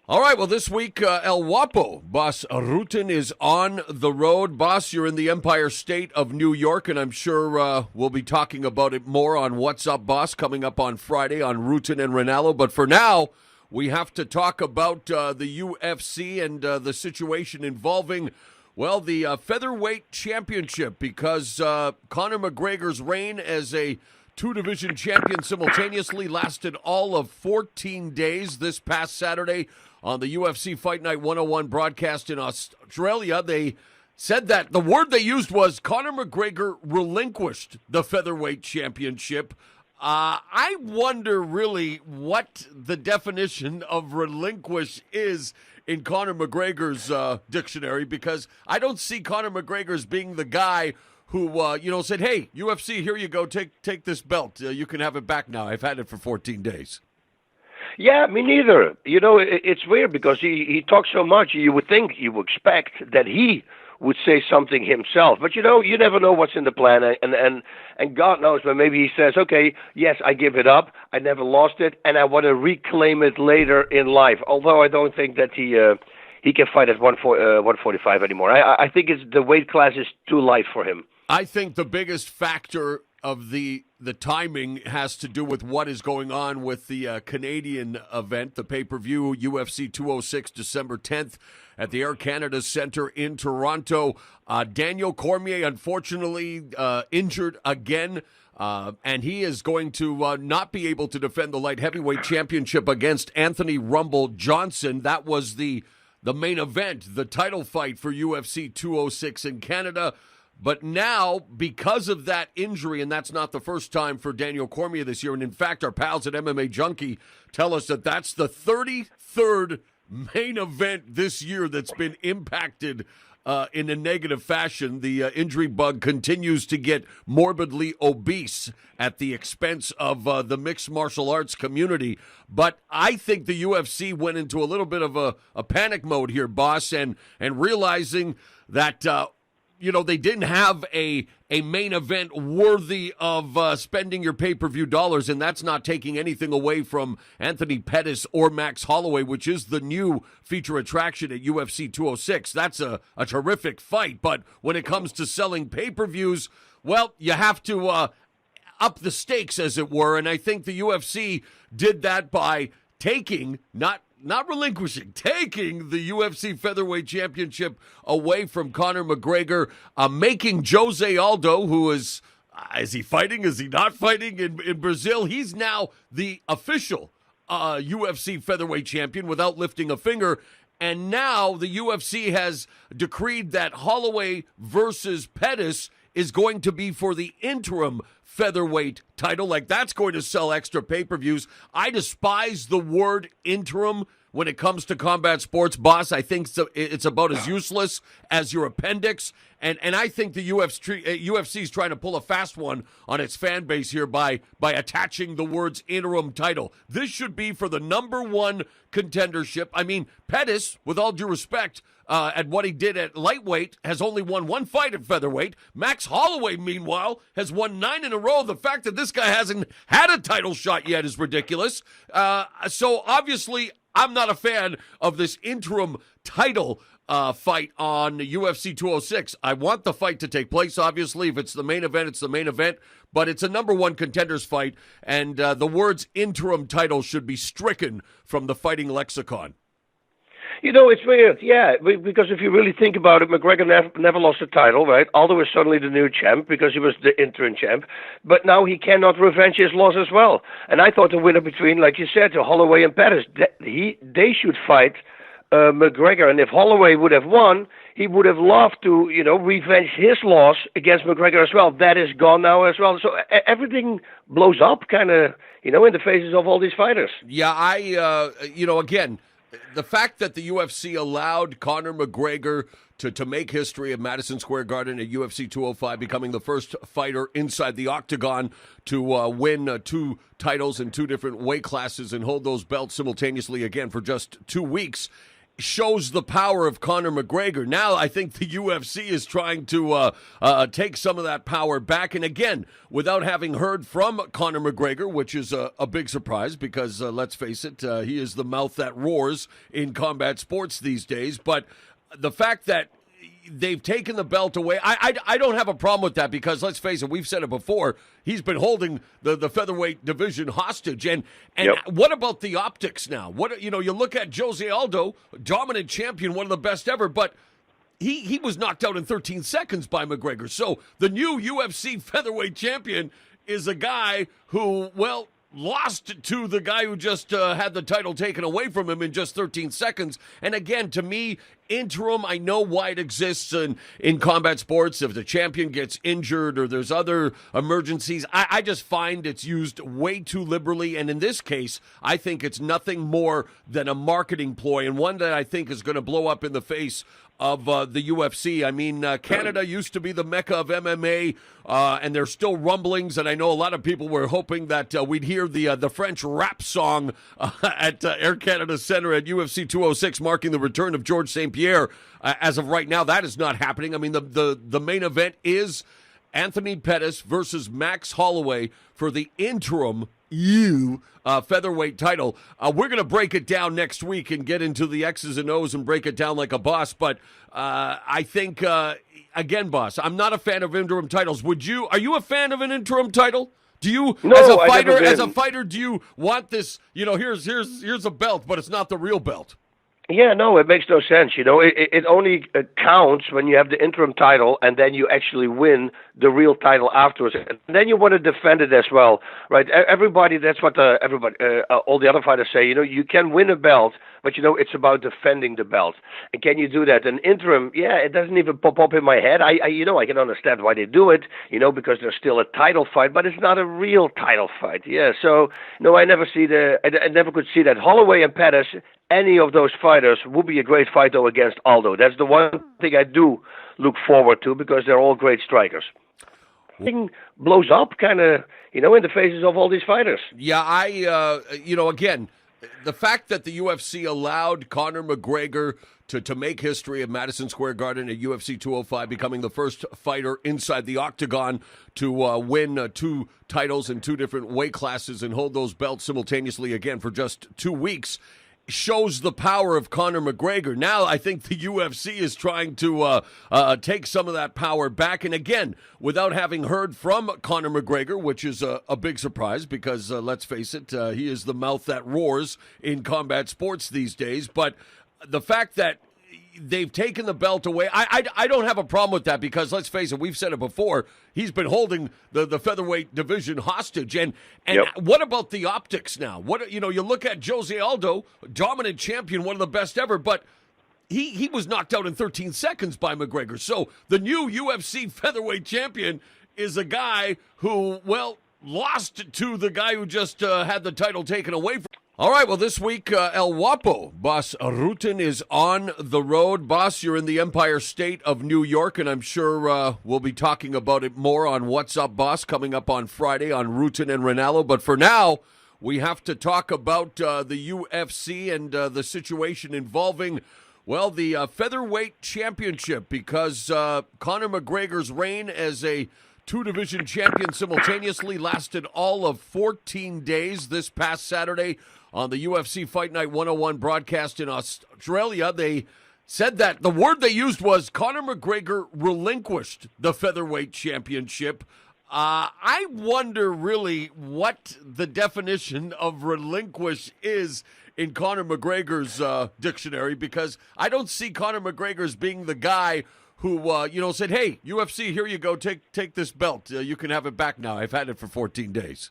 All right, well, this week, El Guapo, Boss Rutten, is on the road. Boss, you're in the Empire State of New York, and I'm sure we'll be talking about it more on What's Up, Boss, coming up on Friday on Rutten and Ranallo. But for now, we have to talk about the UFC and the situation involving, well, the Featherweight Championship, because Conor McGregor's reign as a two-division champion simultaneously lasted all of 14 days this past Saturday. On the UFC Fight Night 101 broadcast in Australia, they said that the word they used was Conor McGregor relinquished the featherweight championship. I wonder really what the definition of relinquish is in Conor McGregor's dictionary, because I don't see Conor McGregor as being the guy who, said, hey, UFC, here you go, take this belt. You can have it back now. I've had it for 14 days. Yeah, me neither. It's weird because he talks so much. You would think, you would expect that he would say something himself. But, you never know what's in the plan. And God knows, but maybe he says, okay, yes, I give it up. I never lost it, and I want to reclaim it later in life. Although I don't think that he can fight at 145 anymore. I think the weight class is too light for him. I think the biggest factor of the timing has to do with what is going on with the Canadian event, the pay-per-view UFC 206, December 10th at the Air Canada Centre in Toronto. Daniel Cormier, unfortunately, injured again, and he is going to not be able to defend the light heavyweight championship against Anthony Rumble Johnson. That was the main event, the title fight for UFC 206 in Canada. But now, because of that injury, and that's not the first time for Daniel Cormier this year, and in fact, our pals at MMA Junkie tell us that that's the 33rd main event this year that's been impacted in a negative fashion. The injury bug continues to get morbidly obese at the expense of the mixed martial arts community. But I think the UFC went into a little bit of a panic mode here, boss, and realizing that they didn't have a main event worthy of spending your pay-per-view dollars, and that's not taking anything away from Anthony Pettis or Max Holloway, which is the new feature attraction at UFC 206. That's a terrific fight, but when it comes to selling pay-per-views, well, you have to up the stakes, as it were, and I think the UFC did that by taking, not relinquishing, taking the UFC Featherweight Championship away from Conor McGregor, making Jose Aldo, who is he fighting? Is he not fighting in Brazil? He's now the official UFC Featherweight Champion without lifting a finger. And now the UFC has decreed that Holloway versus Pettis is going to be for the interim featherweight title. Like, that's going to sell extra pay-per-views. I despise the word interim when it comes to combat sports, boss. I think it's about as useless as your appendix. And I think the UFC is trying to pull a fast one on its fan base here by attaching the words interim title. This should be for the number one contendership. I mean, Pettis, with all due respect, at what he did at lightweight, has only won one fight at featherweight. Max Holloway, meanwhile, has won 9 in a row. The fact that this guy hasn't had a title shot yet is ridiculous. So obviously, I'm not a fan of this interim title fight on UFC 206. I want the fight to take place, obviously. If it's the main event, it's the main event. But it's a number one contenders fight, and the words interim title should be stricken from the fighting lexicon. It's weird, yeah, because if you really think about it, McGregor never lost a title, right? Aldo is suddenly the new champ because he was the interim champ, but now he cannot revenge his loss as well. And I thought the winner between, like you said, Holloway and Pettis, they should fight McGregor. And if Holloway would have won, he would have loved to, revenge his loss against McGregor as well. That is gone now as well. So everything blows up kind of, in the faces of all these fighters. Yeah, again, the fact that the UFC allowed Conor McGregor to make history at Madison Square Garden at UFC 205, becoming the first fighter inside the octagon to win 2 titles in 2 different weight classes and hold those belts simultaneously again for just 2 weeks. shows the power of Conor McGregor. Now I think the UFC is trying to take some of that power back. And again, without having heard from Conor McGregor, which is a big surprise because, let's face it, he is the mouth that roars in combat sports these days. But the fact that they've taken the belt away, I don't have a problem with that because, let's face it, we've said it before, he's been holding the featherweight division hostage. And what about the optics now? You look at Jose Aldo, dominant champion, one of the best ever, but he was knocked out in 13 seconds by McGregor. So the new UFC featherweight champion is a guy who, well, lost to the guy who just had the title taken away from him in just 13 seconds. And again, to me, interim, I know why it exists in combat sports. If the champion gets injured or there's other emergencies, I just find it's used way too liberally. And in this case, I think it's nothing more than a marketing ploy, and one that I think is going to blow up in the face of the UFC. I mean, Canada used to be the mecca of MMA, and there's still rumblings, and I know a lot of people were hoping that we'd hear the French rap song at Air Canada Centre at UFC 206, marking the return of Georges St-Pierre. As of right now, that is not happening. I mean, the main event is Anthony Pettis versus Max Holloway for the interim featherweight title. We're going to break it down next week and get into the X's and O's and break it down like a boss. But I think, again, boss, I'm not a fan of interim titles. Are you a fan of an interim title? Do you, no, as a fighter, do you want this? Here's a belt, but it's not the real belt. Yeah, no, it makes no sense. It only counts when you have the interim title and then you actually win the real title afterwards. And then you want to defend it as well, right? Everybody, that's what all the other fighters say. You can win a belt, but it's about defending the belt. And can you do that? An interim, it doesn't even pop up in my head. I can understand why they do it, because there's still a title fight, but it's not a real title fight. Yeah, so no, I never could see that. Holloway and Pettis, any of those fighters would be a great fight, though, against Aldo. That's the one thing I do look forward to because they're all great strikers. Thing blows up kind of, in the faces of all these fighters. Yeah, again, the fact that the UFC allowed Conor McGregor to make history at Madison Square Garden at UFC 205, becoming the first fighter inside the octagon to win 2 titles in 2 different weight classes and hold those belts simultaneously again for just 2 weeks, shows the power of Conor McGregor. Now I think the UFC is trying to take some of that power back. And again, without having heard from Conor McGregor, which is a big surprise because, let's face it, he is the mouth that roars in combat sports these days. But the fact that they've taken the belt away, I don't have a problem with that because, let's face it, we've said it before, he's been holding the featherweight division hostage. And what about the optics now? You look at Jose Aldo, dominant champion, one of the best ever, but he was knocked out in 13 seconds by McGregor. So the new UFC featherweight champion is a guy who, well, lost to the guy who just had the title taken away from him. All right, well, this week, El Guapo, Boss Rutten, is on the road. Boss, you're in the Empire State of New York, and I'm sure we'll be talking about it more on What's Up, Boss, coming up on Friday on Rutten and Ranallo. But for now, we have to talk about the UFC and the situation involving, well, the Featherweight Championship, because Conor McGregor's reign as a 2-division champion simultaneously lasted all of 14 days this past Saturday. On the UFC Fight Night 101 broadcast in Australia, they said that the word they used was Conor McGregor relinquished the featherweight championship. I wonder really what the definition of relinquish is in Conor McGregor's dictionary, because I don't see Conor McGregor as being the guy who, said, hey, UFC, here you go, take this belt. You can have it back now. I've had it for 14 days.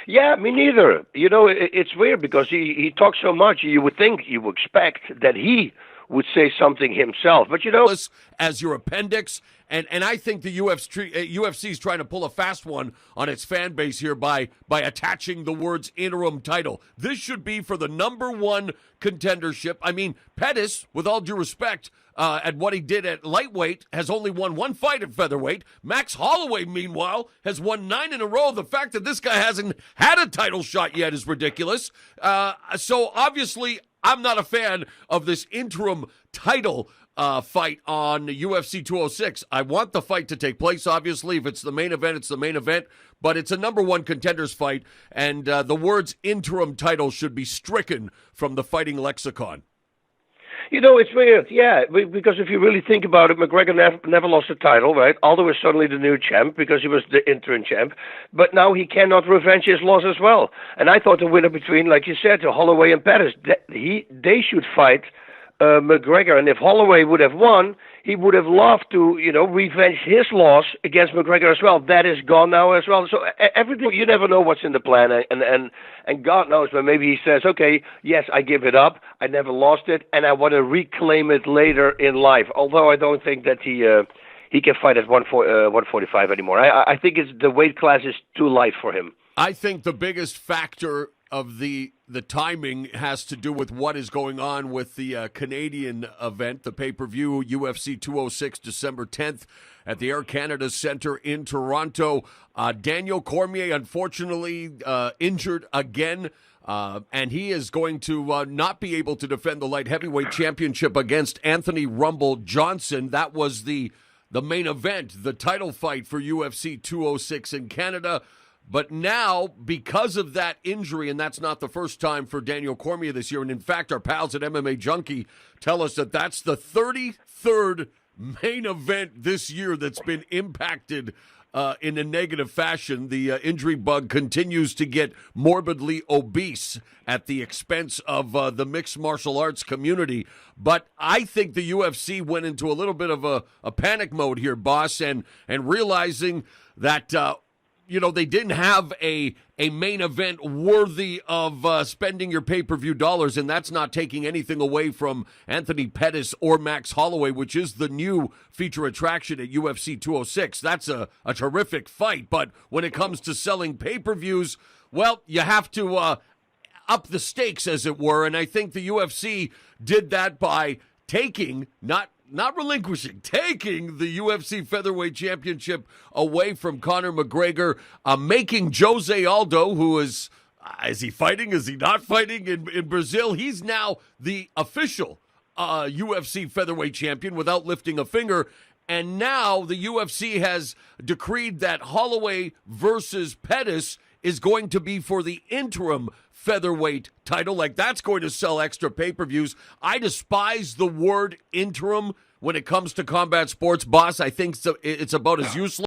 Yeah, me neither. It's weird because he talks so much. You would expect that he would say something himself. But, as your appendix, and I think the UFC is trying to pull a fast one on its fan base here by attaching the words interim title. This should be for the number 1 contendership. I mean, Pettis, with all due respect, at what he did at lightweight, has only won 1 fight at featherweight. Max Holloway, meanwhile, has won 9 in a row. The fact that this guy hasn't had a title shot yet is ridiculous. So obviously, I'm not a fan of this interim title fight on UFC 206. I want the fight to take place, obviously. If it's the main event, it's the main event. But it's a number one contenders fight, and the words interim title should be stricken from the fighting lexicon. It's weird, yeah, because if you really think about it, McGregor never lost a title, right? Aldo is suddenly the new champ because he was the interim champ, but now he cannot revenge his loss as well. And I thought the winner between, like you said, Holloway and Pettis, they should fight McGregor. And if Holloway would have won, he would have loved to, revenge his loss against McGregor as well. That is gone now as well. So everything, you never know what's in the plan. And God knows, but maybe he says, okay, yes, I give it up. I never lost it, and I want to reclaim it later in life. Although I don't think that he can fight at 145 anymore. I think the weight class is too light for him. I think the biggest factor of the timing has to do with what is going on with the Canadian event, the pay-per-view UFC 206, December 10th at the Air Canada Centre in Toronto. Daniel Cormier, unfortunately, injured again, and he is going to not be able to defend the light heavyweight championship against Anthony Rumble Johnson. That was the main event, the title fight for UFC 206 in Canada. But now, because of that injury, and that's not the first time for Daniel Cormier this year, and in fact, our pals at MMA Junkie tell us that that's the 33rd main event this year that's been impacted in a negative fashion. The injury bug continues to get morbidly obese at the expense of the mixed martial arts community. But I think the UFC went into a little bit of a panic mode here, boss, and realizing that they didn't have a main event worthy of spending your pay-per-view dollars, and that's not taking anything away from Anthony Pettis or Max Holloway, which is the new feature attraction at UFC 206. That's a terrific fight, but when it comes to selling pay-per-views, well, you have to up the stakes, as it were, and I think the UFC did that by taking, not relinquishing, taking the UFC Featherweight Championship away from Conor McGregor, making Jose Aldo, who is he fighting? Is he not fighting in Brazil? He's now the official UFC Featherweight Champion without lifting a finger. And now the UFC has decreed that Holloway versus Pettis is going to be for the interim featherweight title. Like, that's going to sell extra pay-per-views. I despise the word interim when it comes to combat sports, boss. I think it's about as useless